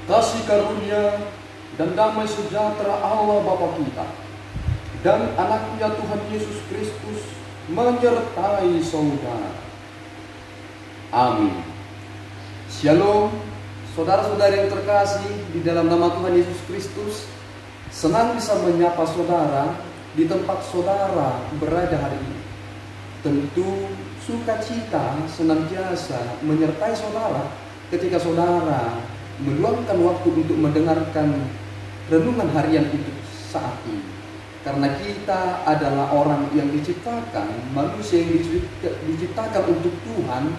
kasih karunia dan damai sejahtera Allah Bapa kita dan anaknya Tuhan Yesus Kristus menyertai saudara. Amin. Shalom, saudara-saudari yang terkasih di dalam nama Tuhan Yesus Kristus. Senang bisa menyapa saudara di tempat saudara berada hari ini. Tentu sukacita senantiasa menyertai saudara ketika saudara meluangkan waktu untuk mendengarkan renungan harian untuk saat ini. Karena kita adalah orang yang diciptakan, manusia yang diciptakan untuk Tuhan.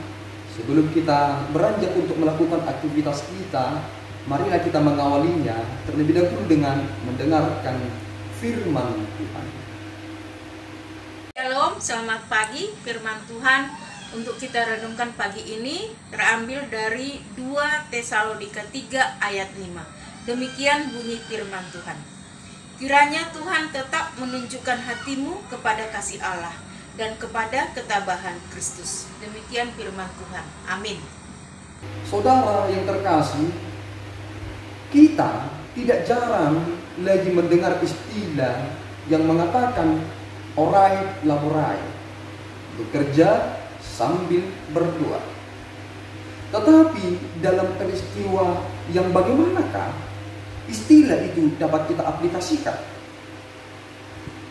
Sebelum kita beranjak untuk melakukan aktivitas kita, marilah kita mengawalinya terlebih dahulu dengan mendengarkan firman Tuhan. Shalom, selamat pagi. Firman Tuhan untuk kita renungkan pagi ini terambil dari 2 Tesalonika 3 ayat 5. Demikian bunyi firman Tuhan. Kiranya Tuhan tetap menunjukkan hatimu kepada kasih Allah dan kepada ketabahan Kristus. Demikian firman Tuhan. Amin. Saudara yang terkasih, kita tidak jarang lagi mendengar istilah yang mengatakan orai laborai, bekerja sambil berdoa. Tetapi dalam peristiwa yang bagaimanakah istilah itu dapat kita aplikasikan?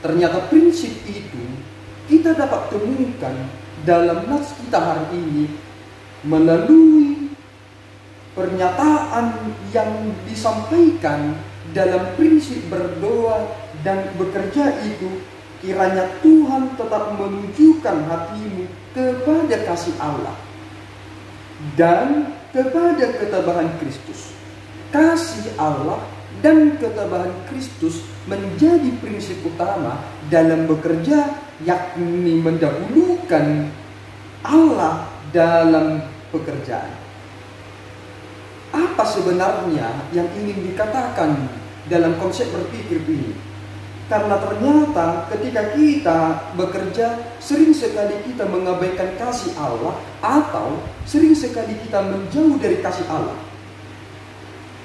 Ternyata prinsip itu kita dapat temukan dalam nas kita hari ini melalui pernyataan yang disampaikan dalam prinsip berdoa dan bekerja itu. Kiranya Tuhan tetap menunjukkan hatimu kepada kasih Allah dan kepada ketabahan Kristus. Kasih Allah dan ketabahan Kristus menjadi prinsip utama dalam bekerja, yakni mendahulukan Allah dalam pekerjaan. Apa sebenarnya yang ingin dikatakan dalam konsep berpikir ini? Karena ternyata ketika kita bekerja, sering sekali kita mengabaikan kasih Allah atau sering sekali kita menjauh dari kasih Allah.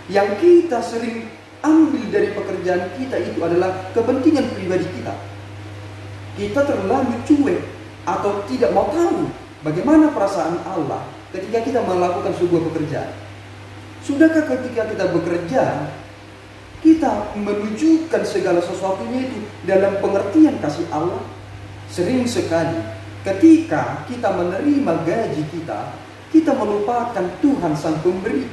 Yang kita sering ambil dari pekerjaan kita itu adalah kepentingan pribadi kita. Kita terlalu cuek atau tidak mau tahu bagaimana perasaan Allah ketika kita melakukan sebuah pekerjaan. Sudahkah ketika kita bekerja, kita menunjukkan segala sesuatunya itu dalam pengertian kasih Allah? Sering sekali ketika kita menerima gaji kita melupakan Tuhan Sang Pemberi.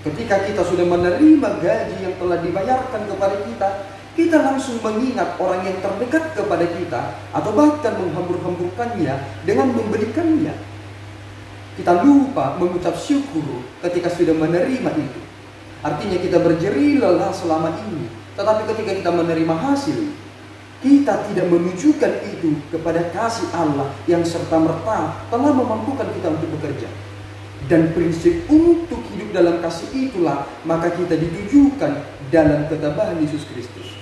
Ketika kita sudah menerima gaji yang telah dibayarkan kepada kita langsung mengingat orang yang terdekat kepada kita atau bahkan menghambur-hamburkannya dengan memberikannya. Kita lupa mengucap syukur ketika sudah menerima itu. Artinya kita berjerih lelah selama ini, tetapi ketika kita menerima hasil, kita tidak menunjukkan itu kepada kasih Allah yang serta-merta telah memampukan kita untuk bekerja. Dan prinsip untuk hidup dalam kasih itulah maka kita ditujukan dalam ketabahan Yesus Kristus.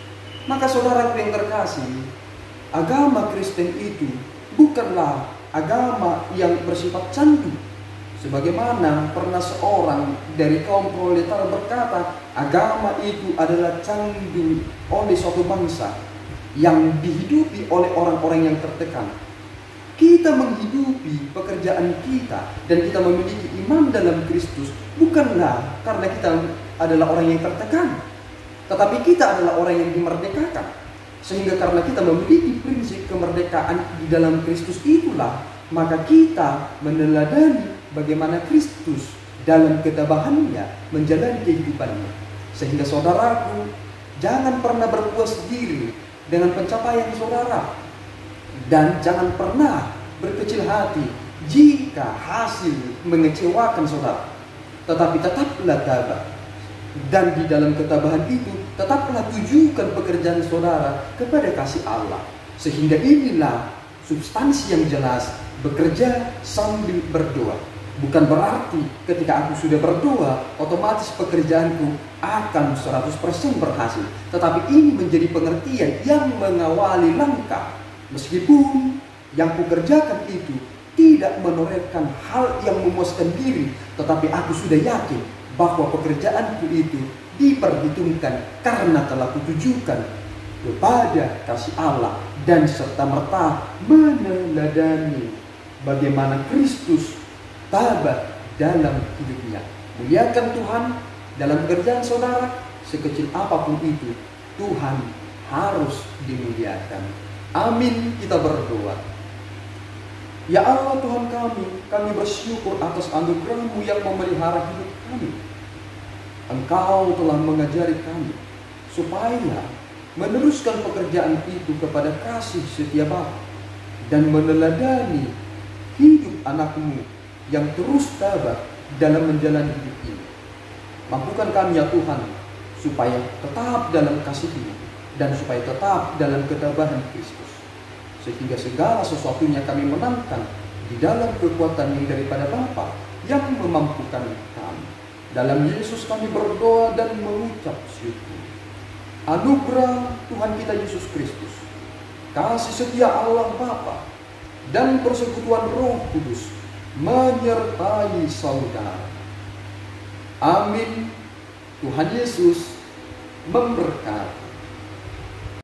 Maka saudaraku yang terkasih, agama Kristen itu bukanlah agama yang bersifat candu. Sebagaimana pernah seorang dari kaum proletar berkata, agama itu adalah candu oleh suatu bangsa yang dihidupi oleh orang-orang yang tertekan. Kita menghidupi pekerjaan kita dan kita memiliki iman dalam Kristus bukanlah karena kita adalah orang yang tertekan, tetapi kita adalah orang yang dimerdekakan. Sehingga karena kita memiliki prinsip kemerdekaan di dalam Kristus itulah maka kita meneladani bagaimana Kristus dalam ketabahannya menjalani kehidupannya. Sehingga saudaraku, jangan pernah berpuas diri dengan pencapaian saudara. Dan jangan pernah berkecil hati jika hasil mengecewakan saudara. Tetapi tetaplah tabah. Dan di dalam ketabahan itu, tetaplah tujukan pekerjaan saudara kepada kasih Allah. Sehingga inilah substansi yang jelas, bekerja sambil berdoa. Bukan berarti ketika aku sudah berdoa, otomatis pekerjaanku akan 100% berhasil. Tetapi ini menjadi pengertian yang mengawali langkah. Meskipun yang kukerjakan itu tidak menorehkan hal yang memuaskan diri, tetapi aku sudah yakin bahwa pekerjaanku itu diperhitungkan karena telah kutujukan kepada kasih Allah dan serta-merta meneladani bagaimana Kristus tabat dalam hidupnya. Muliakan Tuhan dalam pekerjaan saudara, sekecil apapun itu, Tuhan harus dimuliakan. Amin, kita berdoa. Ya Allah Tuhan kami bersyukur atas anugerah-Mu yang memelihara hidup kami. Engkau telah mengajari kami supaya meneruskan pekerjaan itu kepada kasih setia Bapa dan meneladani hidup anak-Mu yang terus tabah dalam menjalani hidup ini. Mampukan kami ya Tuhan supaya tetap dalam kasih-Mu dan supaya tetap dalam ketabahan Kristus, sehingga segala sesuatunya kami menangkan di dalam kekuatan yang daripada Bapa yang memampukan kami. Dalam Yesus kami berdoa dan mengucap syukur. Anugerah Tuhan kita Yesus Kristus, kasih setia Allah Bapa, dan persekutuan Roh Kudus menyertai saudara. Amin. Tuhan Yesus memberkati.